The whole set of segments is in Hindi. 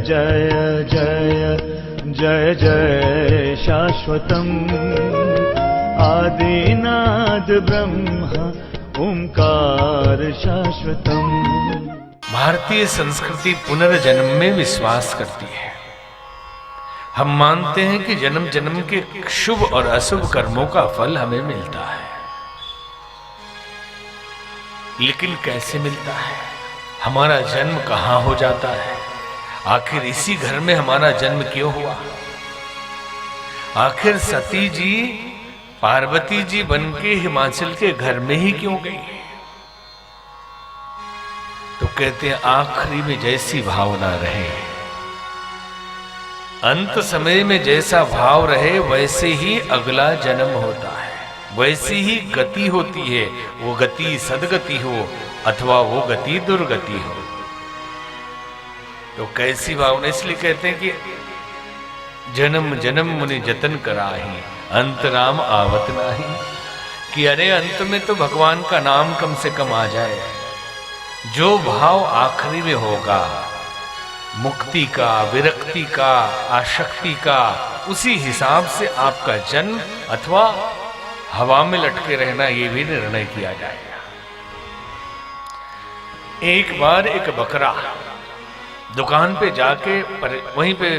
जय जय जय जय शाश्वतम् आदिनाद ब्रह्म ओंकार शाश्वतम्। भारतीय संस्कृति पुनर्जन्म में विश्वास करती है। हम मानते हैं कि जन्म जन्म के शुभ और अशुभ कर्मों का फल हमें मिलता है, लेकिन कैसे मिलता है? हमारा जन्म कहां हो जाता है? आखिर इसी घर में हमारा जन्म क्यों हुआ? आखिर सती जी पार्वती जी बनके हिमाचल के घर में ही क्यों गई? तो कहते हैं आखिरी में जैसी भावना रहे, अंत समय में जैसा भाव रहे, वैसे ही अगला जन्म होता है, वैसी ही गति होती है। वो गति सदगति हो अथवा वो गति दुर्गति हो। तो कैसी भावना? इसलिए कहते हैं कि जन्म जन्म मुनि जतन कराही अंत राम आवत नाही। कि अरे अंत में तो भगवान का नाम कम से कम आ जाए। जो भाव आखिरी में होगा, मुक्ति का, विरक्ति का, आसक्ति का, उसी हिसाब से आपका जन्म अथवा हवा में लटके रहना ये भी निर्णय किया जाएगा। एक बार एक बकरा दुकान पे जाके वहीं पे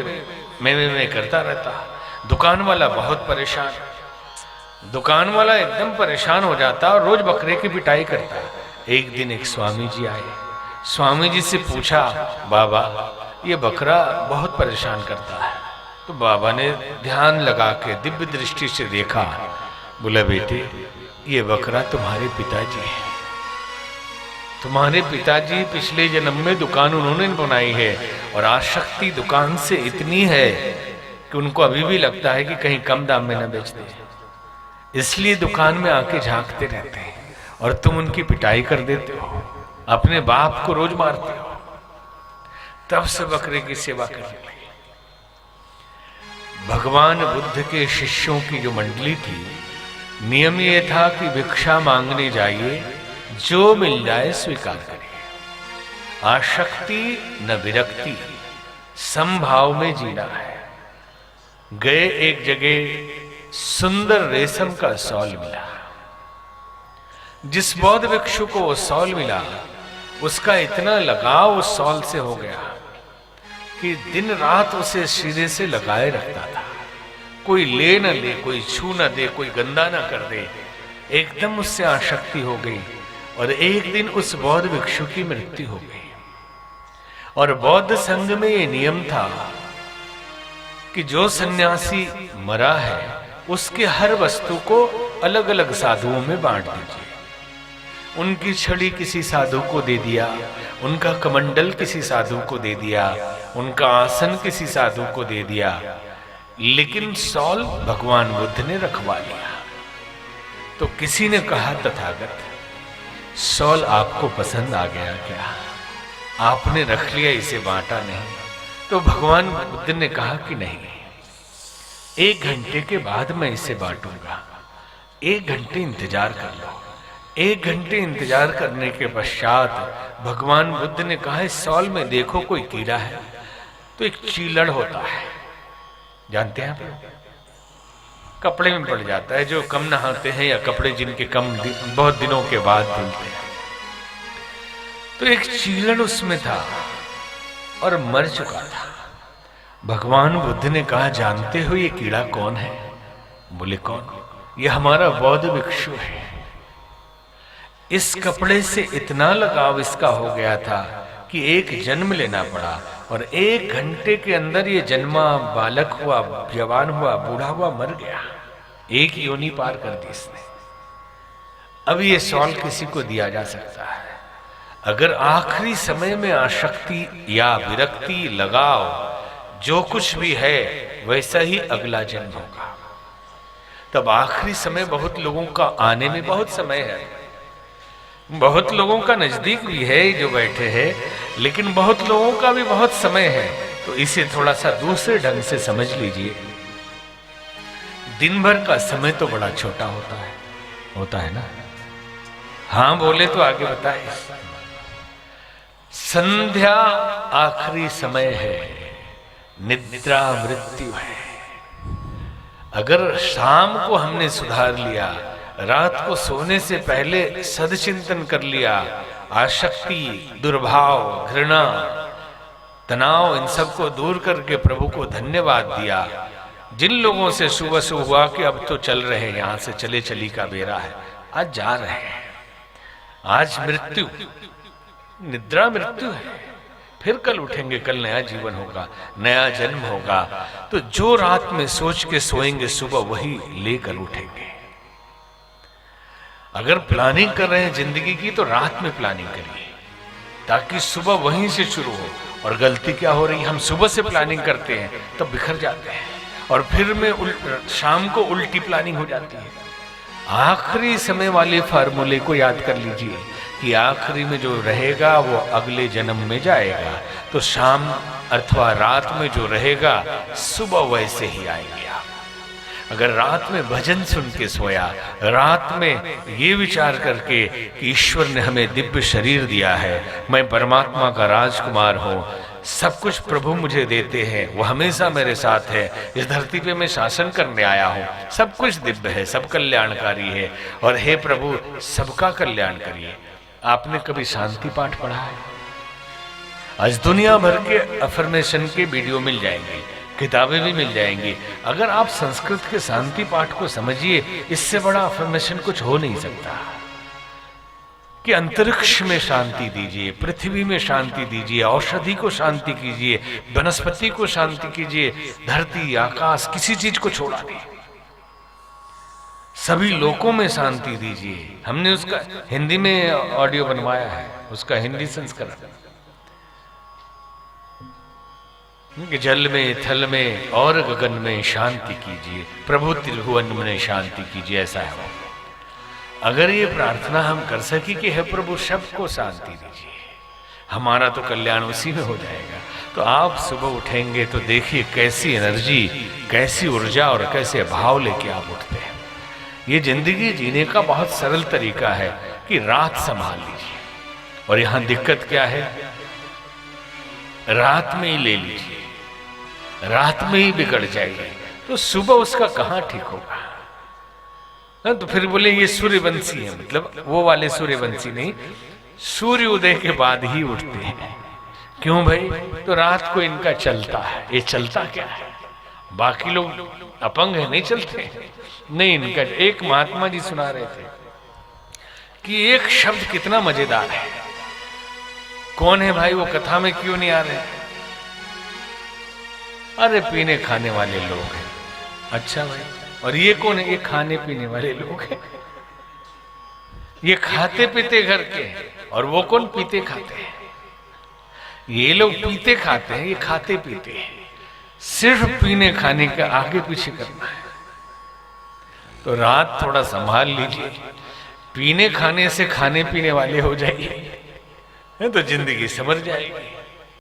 मैं करता रहता। दुकान वाला बहुत परेशान, दुकान वाला एकदम परेशान हो जाता और रोज बकरे की पिटाई करता। एक दिन एक स्वामी जी आए, स्वामी जी से पूछा, बाबा ये बकरा बहुत परेशान करता है। तो बाबा ने ध्यान लगा के दिव्य दृष्टि से देखा, बोला बेटे ये बकरा तुम्हारे पिताजी है। तुम्हारे पिताजी पिछले जन्म में दुकान उन्होंने बनाई है और आसक्ति दुकान से इतनी है कि उनको अभी भी लगता है कि कहीं कम दाम में न बेच दे, इसलिए दुकान में आके झांकते रहते हैं और तुम उनकी पिटाई कर देते हो, अपने बाप को रोज मारते हो। तब से बकरे की सेवा करने लगे। भगवान बुद्ध के शिष्यों की जो मंडली थी, नियम ये था कि भिक्षा मांगने जाइए, जो मिल जाए स्वीकार करिए। आसक्ति न विरक्ति, समभाव में जीना है। गए एक जगह सुंदर रेशम का शॉल मिला। जिस बौद्ध भिक्षु को वो शॉल मिला, उसका इतना लगाव उस शॉल से हो गया कि दिन रात उसे सिरे से लगाए रखता था। कोई ले न ले, कोई छू न दे, कोई गंदा न कर दे। एकदम उससे आसक्ति हो गई और एक दिन उस बौद्ध भिक्षु की मृत्यु हो गई। और बौद्ध संघ में ये नियम था कि जो सन्यासी मरा है उसके हर वस्तु को अलग अलग साधुओं में बांट दीजिए। उनकी छड़ी किसी साधु को दे दिया, उनका कमंडल किसी साधु को दे दिया, उनका आसन किसी साधु को दे दिया, लेकिन शॉल भगवान बुद्ध ने रखवा लिया। तो किसी ने कहा, तथागत शॉल आपको पसंद आ गया क्या? आपने रख लिया, इसे बांटा नहीं। तो भगवान बुद्ध ने कहा कि नहीं, 1 घंटे के बाद मैं इसे बांटूंगा, 1 घंटे इंतजार कर लो। 1 घंटे इंतजार करने के पश्चात भगवान बुद्ध ने कहा, इस शॉल में देखो कोई कीड़ा है। तो एक चीलड़ होता है, जानते हैं आप, कपड़े में पड़ जाता है, जो कम नहाते हैं या कपड़े जिनके बहुत दिनों के बाद धुलते हैं। तो एक चीलड़ उसमें था और मर चुका था। भगवान बुद्ध ने कहा, जानते हो ये कीड़ा कौन है? बोले कौन? ये हमारा बौद्ध भिक्षु है। इस कपड़े से इतना लगाव इसका हो गया था कि एक जन्म लेना पड़ा और 1 घंटे के अंदर ये जन्मा, बालक हुआ, जवान हुआ, बूढ़ा हुआ, मर गया। एक योनि पार कर दी इसने। अब ये शॉल किसी को दिया जा सकता है। अगर आखिरी समय में आसक्ति या विरक्ति, लगाव, जो कुछ भी है वैसा ही अगला जन्म होगा। तब आखिरी समय बहुत लोगों का आने में बहुत समय है, बहुत लोगों का नजदीक भी है जो बैठे हैं, लेकिन बहुत लोगों का भी बहुत समय है। तो इसे थोड़ा सा दूसरे ढंग से समझ लीजिए। दिन भर का समय तो बड़ा छोटा होता है ना? हाँ बोले तो आगे बताए। संध्या आखिरी समय है, निद्रा मृत्यु है। अगर शाम को हमने सुधार लिया, रात को सोने से पहले सदचिंतन कर लिया, आसक्ति, दुर्भाव, घृणा, तनाव, इन सबको दूर करके प्रभु को धन्यवाद दिया। जिन लोगों से सुबह से हुआ कि अब तो चल रहे हैं, यहां से चले चली का बेरा है, आज जा रहे हैं, आज मृत्यु, निद्रा मृत्यु है, फिर कल उठेंगे, कल नया जीवन होगा, नया जन्म होगा। तो जो रात में सोच के सोएंगे, सुबह वही लेकर उठेंगे। अगर प्लानिंग कर रहे हैं जिंदगी की, तो रात में प्लानिंग करिए ताकि सुबह वहीं से शुरू हो। और गलती क्या हो रही है, हम सुबह से प्लानिंग करते हैं तब बिखर जाते हैं, और फिर में शाम को उल्टी प्लानिंग हो जाती है। आखिरी समय वाले फार्मूले को याद कर लीजिए कि आखिरी में जो रहेगा वो अगले जन्म में जाएगा। तो शाम अथवा रात में जो रहेगा, सुबह वैसे ही आएंगे आप। अगर रात में भजन सुन के सोया, रात में ये विचार करके कि ईश्वर ने हमें दिव्य शरीर दिया है, मैं परमात्मा का राजकुमार हूँ, सब कुछ प्रभु मुझे देते हैं, वो हमेशा मेरे साथ है, इस धरती पे मैं शासन करने आया हूँ, सब कुछ दिव्य है, सब कल्याणकारी है, और हे प्रभु सबका कल्याण करिए। आपने कभी शांति पाठ पढ़ा है? आज दुनिया भर के अफर्मेशन के वीडियो मिल जाएंगे, किताबें भी मिल जाएंगी। अगर आप संस्कृत के शांति पाठ को समझिए, इससे बड़ा अफर्मेशन कुछ हो नहीं सकता कि अंतरिक्ष में शांति दीजिए, पृथ्वी में शांति दीजिए, औषधि को शांति कीजिए, वनस्पति को शांति कीजिए, धरती, आकाश, किसी चीज को छोड़ा नहीं, सभी लोकों में शांति दीजिए। हमने उसका हिंदी में ऑडियो बनवाया है, उसका हिंदी संस्करण, कि जल में, थल में और गगन में शांति कीजिए, प्रभु त्रिभुवन में शांति कीजिए, ऐसा है वो। अगर ये प्रार्थना हम कर सकी कि हे प्रभु सबको शांति दीजिए, हमारा तो कल्याण उसी में हो जाएगा। तो आप सुबह उठेंगे तो देखिए कैसी एनर्जी, कैसी ऊर्जा और कैसे भाव लेके आप उठते हैं। ये जिंदगी जीने का बहुत सरल तरीका है कि रात संभाल लीजिए, और यहां दिक्कत क्या है, रात में ही ले लीजिए, रात में ही बिगड़ जाएगी, तो सुबह उसका कहां ठीक होगा। तो फिर बोले ये सूर्यवंशी है, मतलब वो वाले सूर्यवंशी नहीं, सूर्य उदय के बाद ही उठते हैं। क्यों भाई? तो रात को इनका चलता है। ये चलता क्या है? बाकी लोग अपंग है, नहीं चलते नहीं। इनका एक महात्मा जी सुना रहे थे कि एक शब्द कितना मजेदार है। कौन है भाई? वो कथा में क्यों नहीं आ रहे? अरे पीने खाने वाले लोग हैं। अच्छा भाई, और ये कौन है? ये खाने पीने वाले लोग हैं। ये खाते पीते घर के हैं, और वो कौन? पीते खाते हैं। ये लोग पीते खाते हैं, ये खाते पीते हैं। सिर्फ पीने खाने का आगे पीछे करना है। तो रात थोड़ा संभाल लीजिए, पीने खाने से खाने पीने वाले हो जाइए, तो जिंदगी समझ जाएगी।